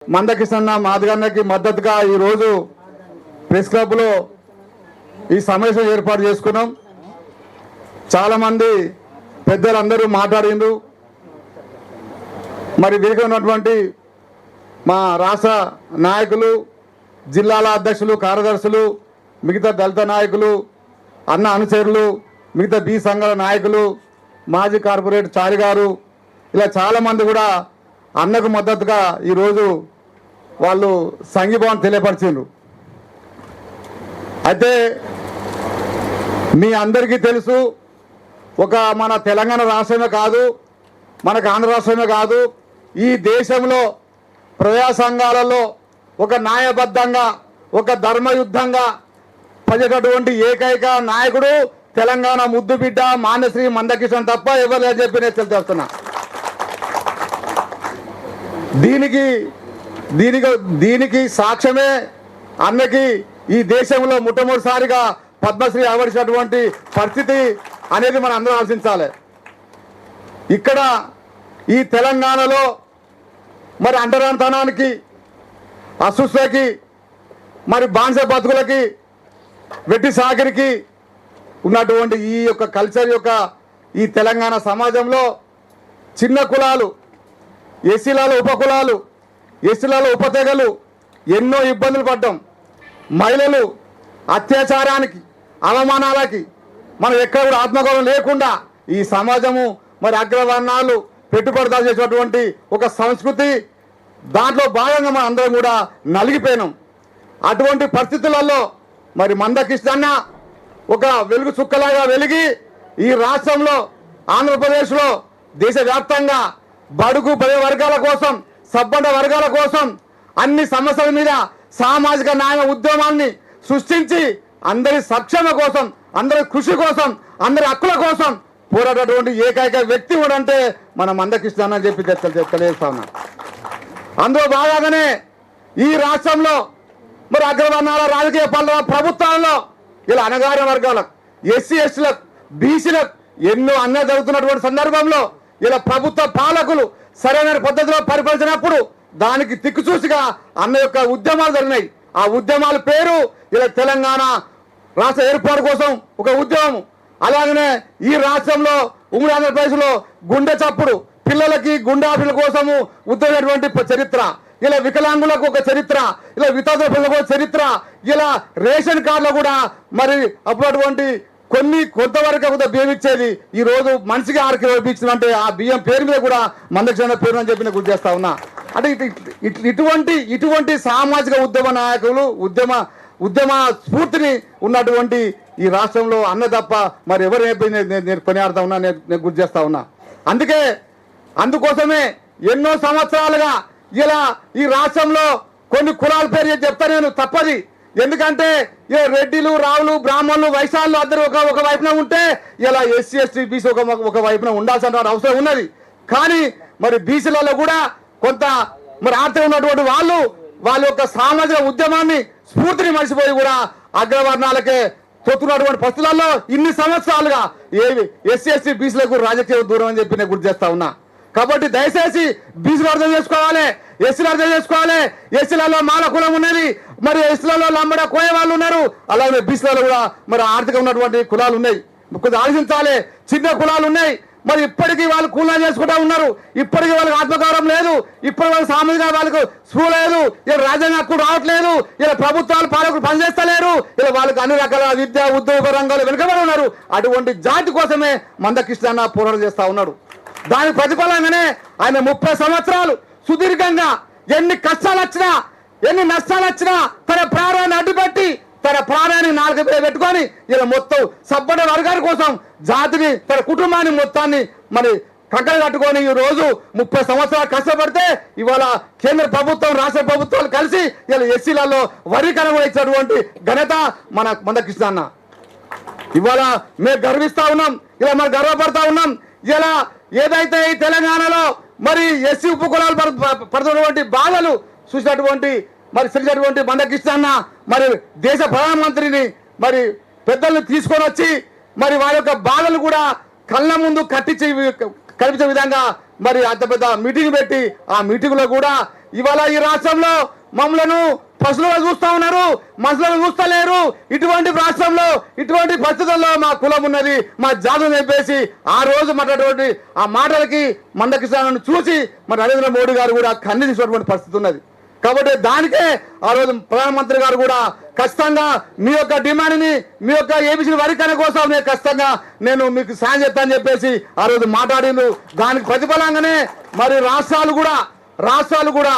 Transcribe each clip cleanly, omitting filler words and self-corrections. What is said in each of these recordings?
మందకృష్ణ మాదిగన్నకి మద్దతుగా ఈరోజు ప్రెస్ క్లబ్లో ఈ సమావేశం ఏర్పాటు చేసుకున్నాం. చాలామంది పెద్దలందరూ మాట్లాడిండ్రు. మరి వేదిక ఉన్నటువంటి మా రాష్ట్ర నాయకులు, జిల్లాల అధ్యక్షులు, కార్యదర్శులు, మిగతా దళిత నాయకులు, అన్న అనుచరులు, మిగతా బి సంఘాల నాయకులు, మాజీ కార్పొరేటర్ చారి గారు, ఇలా చాలామంది కూడా అన్నకు మద్దతుగా ఈరోజు వాళ్ళు సంఘీభావం తెలియపరిచిండ్రు. అయితే మీ అందరికీ తెలుసు, ఒక మన తెలంగాణ రాష్ట్రమే కాదు, మనకు ఆంధ్ర రాష్ట్రమే కాదు, ఈ దేశంలో ప్రజా సంఘాలలో ఒక న్యాయబద్ధంగా, ఒక ధర్మయుద్ధంగా పనిచేటటువంటి ఏకైక నాయకుడు తెలంగాణ ముద్దు బిడ్డ మాన్యశ్రీ మందకృష్ణ తప్ప ఎవరు లేదని చెప్పి నేను తెలుస్తున్నా. దీనికి సాక్ష్యమే అన్నకి ఈ దేశంలో మొట్టమొదటిసారిగా పద్మశ్రీ ఆవరించినటువంటి పరిస్థితి అనేది మనం అందరం ఆలోచించాలి. ఇక్కడ ఈ తెలంగాణలో మరి అంటరానితనానికి, అసృష్టికి, మరి బానిస బతుకులకి, వెట్టి సాకిరికి ఉన్నటువంటి ఈ యొక్క కల్చర్ యొక్క ఈ తెలంగాణ సమాజంలో చిన్న కులాలు, ఎస్సీలలో ఉపకులాలు, ఎస్సీలలో ఉపతెగలు ఎన్నో ఇబ్బందులు పడ్డాం. మహిళలు అత్యాచారానికి, అవమానాలకి మనం ఎక్కడ కూడా ఆత్మగౌరవం లేకుండా ఈ సమాజము మరి అగ్రవర్ణాలు పెట్టుబడిదారు చేసినటువంటి ఒక సంస్కృతి, దాంట్లో భాగంగా మనం అందరం కూడా నలిగిపోయినాం. అటువంటి పరిస్థితులలో మరి మందకృష్ణ ఒక వెలుగు చుక్కలాగా వెలిగి ఈ రాష్ట్రంలో, ఆంధ్రప్రదేశ్లో, దేశవ్యాప్తంగా బడుగు బల వర్గాల కోసం, సబ్బండ వర్గాల కోసం, అన్ని సమస్యల మీద సామాజిక న్యాయ ఉద్యమాన్ని సృష్టించి అందరి సంక్షేమ కోసం, అందరి కృషి కోసం, అందరి హక్కుల కోసం పోరాటటువంటి ఏకైక వ్యక్తి కూడా అంటే మన మందకృష్ణ అని చెప్పి తెలియజేస్తా ఉన్నా. అందులో భాగంగానే ఈ రాష్ట్రంలో మరి అగ్రవర్ణాల రాజకీయ ప్రభుత్వాల్లో ఇలా అణగారిన వర్గాలకు, ఎస్సీ ఎస్టీలకు, బీసీలకు ఎన్నో అన్యాయం జరుగుతున్నటువంటి సందర్భంలో ఇలా ప్రభుత్వ పాలకులు సరైన పద్ధతిలో పరిపాలించినప్పుడు దానికి తిక్కుచూసిగా అన్న యొక్క ఉద్యమాలు జరిగినాయి. ఆ ఉద్యమాల పేరు ఇలా తెలంగాణ రాష్ట్ర ఏర్పాటు కోసం ఒక ఉద్యమం. అలాగనే ఈ రాష్ట్రంలో ఉమ్మడి ఆంధ్రప్రదేశ్లో గుండె చప్పుడు పిల్లలకి, గుండె ఆఫీల కోసము ఉద్యమైనటువంటి చరిత్ర, ఇలా వికలాంగులకు ఒక చరిత్ర, ఇలా వితంతుల పిల్లలకు ఒక చరిత్ర, ఇలా రేషన్ కార్డులో కూడా మరి అప్పుడు కొంతవరకు బియ్యం ఇచ్చేది ఈ రోజు మనిషికి 6 కిలోలు బియ్యం అంటే ఆ బియ్యం పేరు మీద కూడా మందకృష్ణ పేరు అని చెప్పి నేను గుర్తు చేస్తా ఉన్నా. అంటే ఇటువంటి సామాజిక ఉద్యమ నాయకులు, ఉద్యమ స్ఫూర్తిని ఉన్నటువంటి ఈ రాష్ట్రంలో అన్న తప్ప మరి ఎవరు నేను కొనియాడుతా ఉన్నా, నేను గుర్తు చేస్తా ఉన్నా. అందుకోసమే ఎన్నో సంవత్సరాలుగా ఇలా ఈ రాష్ట్రంలో కొన్ని కులాల పేరు చెప్తా నేను, తప్పది. ఎందుకంటే రెడ్డిలు, రావులు, బ్రాహ్మణులు, వైశాలు అందరూ ఒక వైపున ఉంటే ఇలా ఎస్సీ ఎస్టీ బీసీ ఒక వైపున ఉండాల్సిన అవసరం ఉన్నది. కానీ మరి బీసీలలో కూడా కొంత మరి ఆర్థిక ఉన్నటువంటి వాళ్ళ యొక్క సామాజిక ఉద్యమాన్ని, స్ఫూర్తిని మర్చిపోయి కూడా అగ్రవర్ణాలకే తొత్తున్నటువంటి పరిస్థితులలో ఇన్ని సంవత్సరాలుగా ఎస్సీ ఎస్టీ బీసీలకు రాజకీయ దూరం అని చెప్పి నేను గుర్తు చేస్తా ఉన్నా. కాబట్టి దయచేసి బీసీలు అర్థం చేసుకోవాలి, ఎస్సీలు అర్థం చేసుకోవాలి. ఎస్సీలలో మాల కులం ఉన్నది, మరి ఎస్సీలలో లంబడ కోయ వాళ్ళు ఉన్నారు, అలాగే బీసీలలో కూడా మరి ఆర్థిక ఉన్నటువంటి కులాలు ఉన్నాయి. కొద్దిగా ఆలోచించాలి. చిన్న కులాలు ఉన్నాయి, మరి ఇప్పటికీ వాళ్ళు కూలా చేసుకుంటా ఉన్నారు. ఇప్పటికీ వాళ్ళకి ఆత్మగౌరవం లేదు, ఇప్పటి వాళ్ళకి సామాజిక వాళ్ళకు స్పృహ లేదు, ఇలా రాజ్యాంగ హక్కు రావట్లేదు, ఇలా ప్రభుత్వాలు పాలకులు పనిచేస్తలేరు, ఇలా వాళ్ళకి అన్ని రకాల విద్య ఉద్యోగ రంగాలు వెనుకబడి ఉన్నారు. అటువంటి జాతి కోసమే మందకృష్ణ పోరాటం చేస్తా ఉన్నాడు. దాని ప్రతిఫలంగానే ఆయన 30 సంవత్సరాలు సుదీర్ఘంగా ఎన్ని కష్టాలు వచ్చినా, ఎన్ని నష్టాలు వచ్చినా తన ప్రాణాన్ని అడ్డుపెట్టి, తన ప్రాణాన్ని 4 మీద పెట్టుకొని ఇలా మొత్తం సబ్బడ వర్గాల కోసం జాతిని, తన కుటుంబాన్ని మొత్తాన్ని మరి కంకణ కట్టుకొని ఈ రోజు 30 సంవత్సరాలు కష్టపడితే ఇవాళ కేంద్ర ప్రభుత్వం, రాష్ట్ర ప్రభుత్వాలు కలిసి ఇలా ఎస్సీలలో వర్గీకరణ ఇచ్చినటువంటి ఘనత మన మందకృష్ణ అన్న. ఇవాళ మేము గర్విస్తా ఉన్నాం, ఇలా మనం గర్వపడతా ఉన్నాం. ఇలా ఏదైతే ఈ తెలంగాణలో మరి ఎస్సీ ఉపకులాలు పడుతున్నటువంటి బాధలు చూసినటువంటి శ్రీటువంటి మందకృష్ణ అన్న మరి దేశ ప్రధానమంత్రిని మరి పెద్దల్ని తీసుకొని వచ్చి మరి వారి యొక్క బాధలు కూడా కళ్ళ ముందు కల్పించే విధంగా మరి అంత పెద్ద మీటింగ్ పెట్టి ఆ మీటింగ్ లో కూడా ఇవాళ ఈ రాష్ట్రంలో మమ్మలను పశువులుగా చూస్తా ఉన్నారు, మనుషులను చూస్తలేరు. ఇటువంటి రాష్ట్రంలో ఇటువంటి పరిస్థితుల్లో మా కులం ఉన్నది, మా జాతి చెప్పేసి ఆ రోజు మాట్లాడేటువంటి ఆ మాటలకి మందకృష్ణను చూసి మరి నరేంద్ర మోడీ గారు కూడా ఖండించినటువంటి పరిస్థితి ఉన్నది. కాబట్టి దానికే ఆ రోజు ప్రధానమంత్రి గారు కూడా ఖచ్చితంగా మీ యొక్క డిమాండ్ని, మీ యొక్క ఏబిసి వర్గీకరణ కోసం నేను ఖచ్చితంగా నేను మీకు సాయం చేస్తానని చెప్పేసి ఆ రోజు మాట్లాడిండు. దానికి ప్రతిఫలంగానే మరి రాష్ట్రాలు కూడా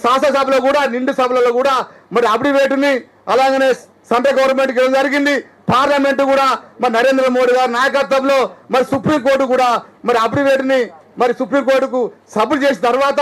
శాసనసభలో కూడా నిండు సభలలో కూడా మరి అఫిడవిట్ని అలాగనే సెంట్రల్ గవర్నమెంట్కి ఇవ్వడం జరిగింది. పార్లమెంటు కూడా మరి నరేంద్ర మోడీ గారి నాయకత్వంలో మరి సుప్రీంకోర్టు కూడా మరి అఫిడవిట్ని మరి సుప్రీంకోర్టుకు సబ్మిట్ చేసిన తర్వాత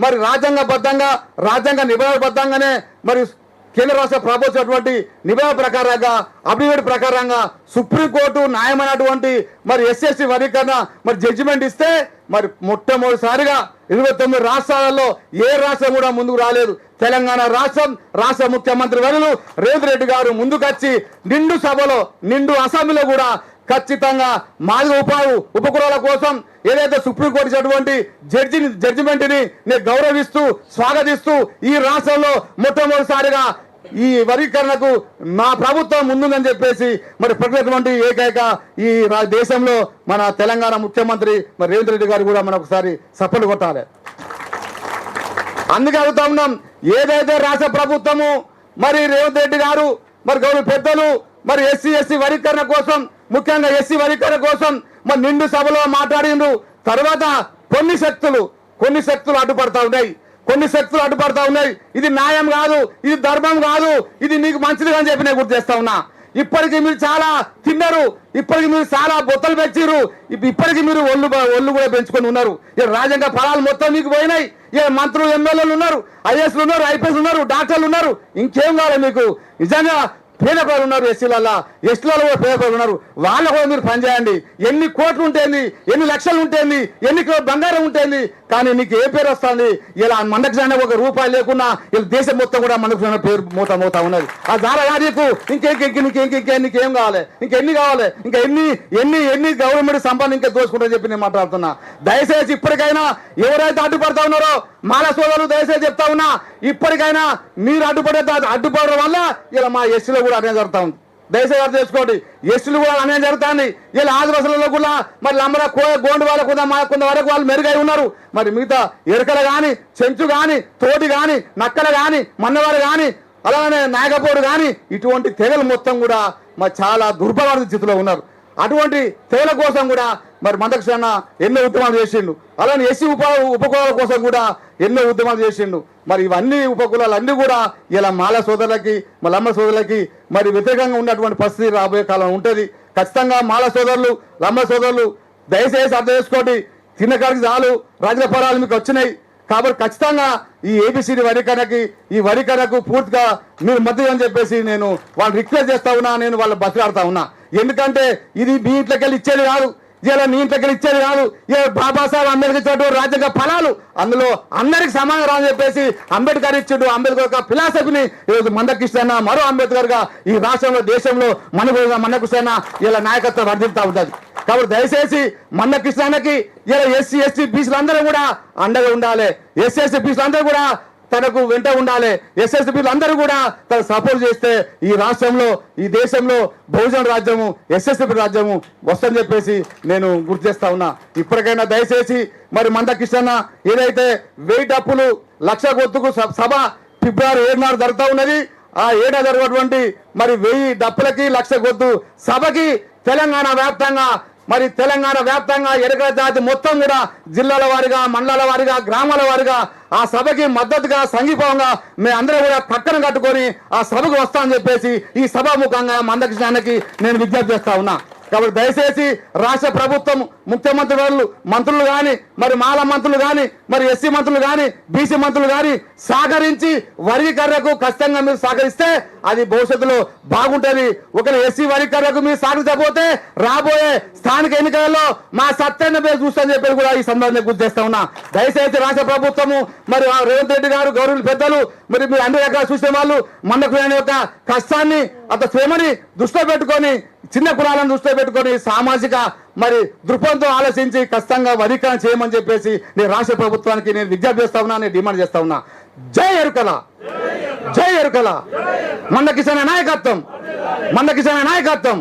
మరి రాజ్యాంగ నిబంధనబద్ధంగానే మరి కేంద్ర రాష్ట్ర ప్రభుత్వం నిబంధన ప్రకారంగా అఫిడవిట్ ప్రకారంగా సుప్రీంకోర్టు న్యాయమైనటువంటి మరి ఎస్సీ వర్గీకరణ మరి జడ్జిమెంట్ ఇస్తే మరి మొట్టమొదటిసారిగా 29 రాష్ట్రాలలో ఏ రాష్ట్రం కూడా ముందుకు రాలేదు. తెలంగాణ రాష్ట్ర ముఖ్యమంత్రి వర్యులు రేవంత్ రెడ్డి గారు ముందుకొచ్చి నిండు అసెంబ్లీలో కూడా ఖచ్చితంగా మాదిగ ఉపకులాల కోసం ఏదైతే సుప్రీంకోర్టు ఇచ్చినటువంటి జడ్జిమెంట్ని నేను గౌరవిస్తూ స్వాగతిస్తూ ఈ రాష్ట్రంలో మొట్టమొదటిసారిగా ఈ వర్గీకరణకు మా ప్రభుత్వం ముందుందని చెప్పేసి మరి ప్రకటించినటువంటి ఏకైక ఈ దేశంలో మన తెలంగాణ ముఖ్యమంత్రి మరి రేవంత్ రెడ్డి గారు కూడా మనం ఒకసారి సపోర్ట్ కొట్టాలి. అందుకే అడుగుతా ఉన్నాం, ఏదైతే రాష్ట్ర ప్రభుత్వము మరి రేవంత్ రెడ్డి గారు మరి గౌరవ పెద్దలు మరి ఎస్సీ వర్గీకరణ కోసం, ముఖ్యంగా ఎస్సీ వర్గీకరణ కోసం మరి నిండు సభలో మాట్లాడిండ్రు. తర్వాత కొన్ని శక్తులు అడ్డుపడతా ఉన్నాయి. ఇది న్యాయం కాదు, ఇది ధర్మం కాదు, ఇది మీకు మంచిది అని చెప్పి నేను గుర్తు చేస్తా ఉన్నా. ఇప్పటికీ మీరు చాలా తిన్నారు, ఇప్పటికి మీరు చాలా బొత్తలు పెంచారు, ఇప్పటికీ మీరు ఒళ్ళు కూడా పెంచుకొని ఉన్నారు. రాజ్యాంగ ఫలాలు మొత్తం మీకు పోయినాయి. మంత్రులు ఎమ్మెల్యేలు ఉన్నారు, ఐఏఎస్లు ఉన్నారు, ఐపీఎస్ ఉన్నారు, డాక్టర్లు ఉన్నారు. ఇంకేం కావాలి మీకు? నిజంగా పేద ప్రజలు ఉన్నారు, ఎస్టీలలో కూడా పేద ప్రజలు ఉన్నారు. వాళ్ళ కూడా మీరు పనిచేయండి. ఎన్ని కోట్లు ఉంటుంది, ఎన్ని లక్షలు ఉంటుంది, ఎన్ని కిలో బంగారం ఉంటుంది, కానీ నీకు ఏ పేరు వస్తుంది? ఇలా మందకృష్ణ ఒక రూపాయి లేకున్నా ఇలా దేశం మొత్తం కూడా మందకృష్ణ పేరు మోతా ఉన్నది. ఆ జారా నీకు నీకేం కావాలి? ఇంకెన్ని కావాలి? ఇంకా ఎన్ని గవర్నమెంట్ సంపాదన ఇంకా దోచుకుంటారని చెప్పి నేను మాట్లాడుతున్నా. దయచేసి ఇప్పటికైనా ఎవరైతే అడ్డుపడతా ఉన్నారో మాల సోదరులు దయచేసి చెప్తా ఉన్నా, ఇప్పటికైనా మీరు అడ్డుపడడం వల్ల ఇలా మా ఎస్సీలో కూడా అన్యాయం జరుగుతా ఉంది. దయచేసి అర్థం చేసుకోండి, ఎస్టీలు కూడా అన్యాయం జరుగుతుంది. ఇలా ఆదివాసులలో కూడా మరి లంబర గోండు వాళ్ళకు కొంత వరకు వాళ్ళు మెరుగై ఉన్నారు. మరి మిగతా ఎరకలు కానీ, చెంచు కానీ, తోటి కానీ, నక్కలు కానీ, మన్నవారు కానీ, అలానే నాగపోడు కానీ ఇటువంటి తెగలు మొత్తం కూడా మరి చాలా దుర్భర స్థితిలో ఉన్నారు. అటువంటి తెగల కోసం కూడా మరి మందకృష్ణ ఎన్నో ఉద్యమాలు చేసిండు. అలానే ఎస్సీ ఉపకులాల కోసం కూడా ఎన్నో ఉద్యమాలు చేసిండు. మరి ఇవన్నీ ఉపకులాలన్నీ కూడా ఇలా మాల సోదరులకి, లంబ సోదరులకి మరి వ్యతిరేకంగా ఉన్నటువంటి పరిస్థితి రాబోయే కాలం ఉంటుంది. ఖచ్చితంగా మాల సోదరులు, లంబ సోదరులు దయచేసి అర్థం చేసుకోండి. తిన్నకాడికి చాలు, రాజకీయ ఫలాలు మీకు వచ్చినాయి. కాబట్టి ఖచ్చితంగా ఈ ఏబిసిడి వరికరణకు పూర్తిగా మీరు మద్దతు అని చెప్పేసి నేను వాళ్ళు రిక్వెస్ట్ చేస్తా ఉన్నా, నేను వాళ్ళు బతిలాడుతా ఉన్నా. ఎందుకంటే ఇది మీ ఇంట్లోకి వెళ్ళి ఇచ్చేది కాదు, ఇలా నీ ఇంట్లోకి ఇచ్చేది కాదు. బాబాసాహెబ్ అంబేద్కర్ ఇచ్చినటువంటి రాజ్యాంగ ఫలాలు అందులో అందరికి సమానం అని చెప్పేసి అంబేద్కర్ ఇచ్చాడు. అంబేద్కర్ యొక్క ఫిలాసఫీని ఈరోజు మందకృష్ణ మరో అంబేద్కర్ గా ఈ రాష్ట్రంలో దేశంలో మందకృష్ణ ఇలా నాయకత్వం వర్ధిల్తా ఉంటుంది. కాబట్టి దయచేసి మందకృష్ణకి ఇలా ఎస్సీ బీసీలు అందరూ కూడా అండగా ఉండాలి. ఎస్సీ బీసీలు అందరూ కూడా తనకు వెంట ఉండాలి. ఎస్ఎస్పీలు అందరూ కూడా తను సపోర్ట్ చేస్తే ఈ రాష్ట్రంలో, ఈ దేశంలో బహుజన రాజ్యము, ఎస్ఎస్పీ రాజ్యము వస్తుందని చెప్పేసి నేను గుర్తు చేస్తా ఉన్నా. ఇప్పటికైనా దయచేసి మరి మందకృష్ణ ఏదైతే 1000 డప్పులు 1,00,000 గొంతుకు సభ ఫిబ్రవరి 7 నాడు జరుగుతూ ఉన్నది. ఆ 7 జరిగినటువంటి మరి 1000 డప్పులకి 1,00,000 గొంతు సభకి తెలంగాణ వ్యాప్తంగా ఎరకల జాతి మొత్తం కూడా జిల్లాల వారిగా, మండలాల వారిగా, గ్రామాల వారిగా ఆ సభకి మద్దతుగా సంఘీభావంగా మేము అందరూ కూడా పక్కన కట్టుకొని ఆ సభకు వస్తామని చెప్పేసి ఈ సభాముఖంగా మందకృష్ణకి నేను విజ్ఞప్తి చేస్తా ఉన్నా. కాబట్టి దయచేసి రాష్ట్ర ప్రభుత్వం, ముఖ్యమంత్రి వాళ్ళు, మంత్రులు కానీ, మరి మాల మంత్రులు కానీ, మరి ఎస్సీ మంత్రులు కానీ, బీసీ మంత్రులు కానీ సహకరించి వర్గీకరణకు ఖచ్చితంగా మీరు సహకరిస్తే అది భవిష్యత్తులో బాగుంటుంది. ఒకవేళ ఎస్సీ వర్గీకరణకు మీరు సహకరించకపోతే రాబోయే స్థానిక ఎన్నికలలో మా సత్యాన్ని పేరు చూస్తామని చెప్పి కూడా ఈ సందర్భంగా గుర్తు చేస్తా ఉన్నా. దయచేసి రాష్ట్ర ప్రభుత్వము మరి రేవంత్ రెడ్డి గారు, గౌరవ పెద్దలు, మరి మీరు అన్ని రకాల చూసే వాళ్ళు మందకృష్ణ యొక్క కష్టాన్ని, శ్రమని దృష్టిలో పెట్టుకొని, చిన్న కులాలను దృష్టిలో పెట్టుకొని సామాజిక మరి దృక్పథంతో ఆలోచించి ఖచ్చితంగా వర్గీకరణ చేయమని చెప్పేసి నేను రాష్ట్ర ప్రభుత్వానికి నేను విజ్ఞప్తి చేస్తా ఉన్నా, నేను డిమాండ్ చేస్తా ఉన్నా. జై ఎరుకల, జై ఎరుకల, మంద కిసాన్ నాయకత్వం, మంద కిసాన్ నాయకత్వం.